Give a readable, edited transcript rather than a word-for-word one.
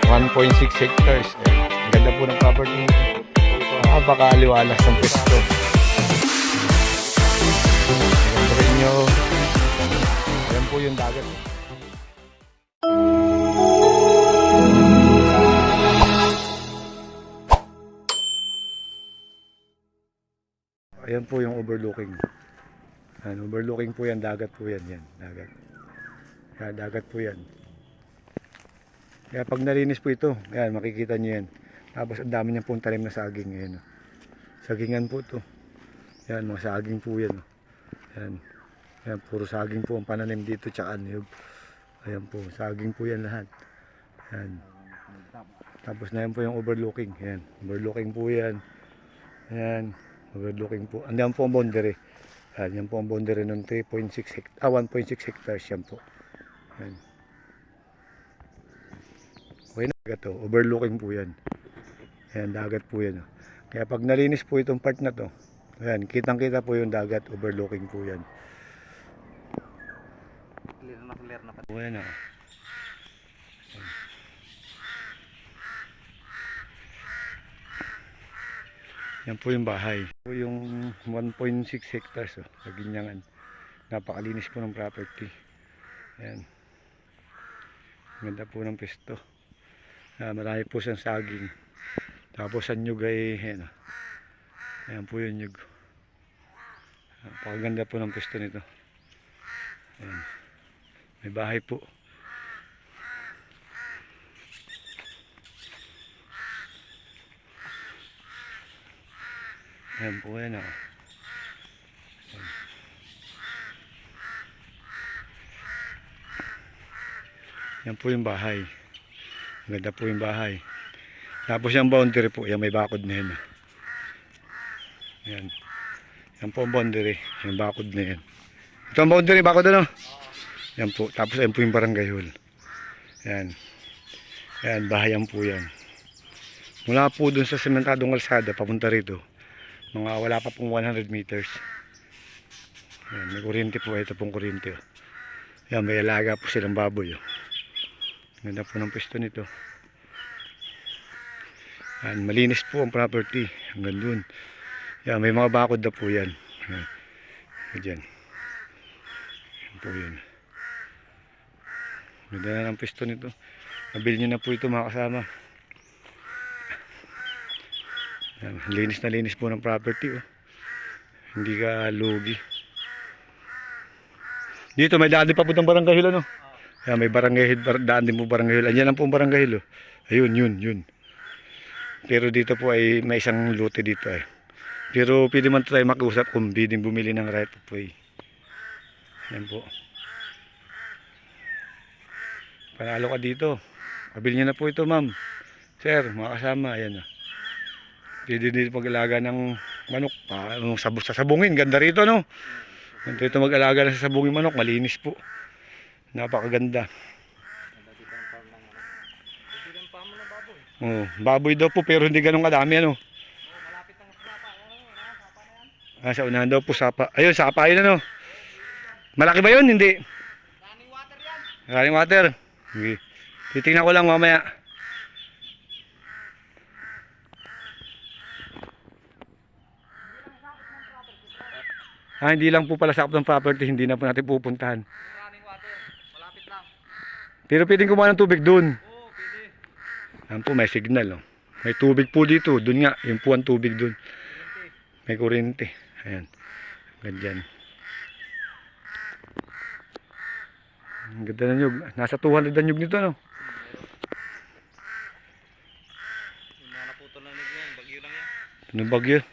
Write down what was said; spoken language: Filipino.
1.6 hectares. Ang ganda po ng property. Napakaaliwalas ng pwesto. Maganda rin nyo. Ayan po yung dagat. Ayan po yung overlooking. Overlooking po yan, dagat po yan. Yan, dagat. Yan, dagat po yan. Kaya pag nalinis po ito, ayan, makikita nyo yan. Tapos ang dami niyan pong talim na saging. Ayan, sagingan po ito. Yan, mga saging po yan. Ayan, ayan, puro saging po ang pananim dito, tsaka niyog. Ayan po, saging po yan lahat. Ayan. Tapos na yan po yung overlooking. Ayan, overlooking po yan. Ayan, overlooking po. Andiyan po ang boundary. Ayan, yan po ang boundary ng 1.6 hectares yan po. Ayan. Okay na, dagat to. Overlooking po yan. Ayan, dagat po yan. Kaya pag nalinis po itong part na to, ayan, kitang kita po yung dagat, overlooking po yan. Clear na clear na. Ayan na. Yan po yung bahay. Po yung 1.6 hectares sa Ginyangan. Napakalinis po ng property. Ayan. Ganda po ng pesto. Marami po siyang saging. Tapos ang nyug ay ayan po yung nyug. Napakaganda po ng pesto nito. Ayan. May bahay po. Ayan po yan. Ayan. Yan po yung bahay. Ganda po yung bahay. Tapos yung boundary po, yan may bakod na yan. Yan. Yan po ang boundary, yung bakod na yan. Ito ang boundary, bakod ano? Yan po. Tapos yan po yung barangay hall. Yan. Yan, bahayan po yan. Mula po dun sa sementadong kalsada, papunta rito. Mga wala pa pong 100 meters. Yan, may kuryente po. Ito pong kuryente. Yan, may alaga po silang baboy. Ganda po ng pwesto nito. Yan, malinis po ang property. Hanggang dun. Yan, may mga bakod na po yan. Yan. Yan po yan. Ganda na ng pwesto nito. Nabili nyo na po ito mga kasama. Yan, linis na linis po ng property. Hindi ka lugi. Dito may daan din pa po ng barangay hill, ano? Yan, may barangay hill, daan din po barangay hill. Ayan lang po ang barangay hill. Ayun, yun. Pero dito po ay may isang lote dito eh. Pero pwede man tayo makiusap kung pwedeng bumili ng right of way. Yan po. Panalo ka dito. Pabili nyo na po ito, ma'am. Sir, mga kasama, ayan. Pwede dito mag-alaga ng manok. Sasabungin, ganda rito, no? Ganda rito mag-alaga ng sasabungin manok, malinis po. Napakaganda. Oh, baboy daw po pero hindi ganun kadami, ano? Malapit na sa sapa. Sapa na yan. Sa unahan daw po sapa. Ayun, sapa yun, ano? Malaki ba yun? Hindi. Running water yan. Running water. Okay. Titingnan ko lang mamaya. Hindi lang po pala sakop ng property, hindi na po natin pupuntahan. Running water. Malapit lang. Pero pwedeng kumuha ng tubig dun. Oo, pwede. Yan po, may signal. Oh. May tubig po dito. Dun nga, yung po ang tubig dun. May kuryente. Ayan. Ganyan. Ang ganda na nyug. Nasa 200 na nyug nito, no? Yung mga naputol na nito yan. Bagyo lang yan. Ano bagyo?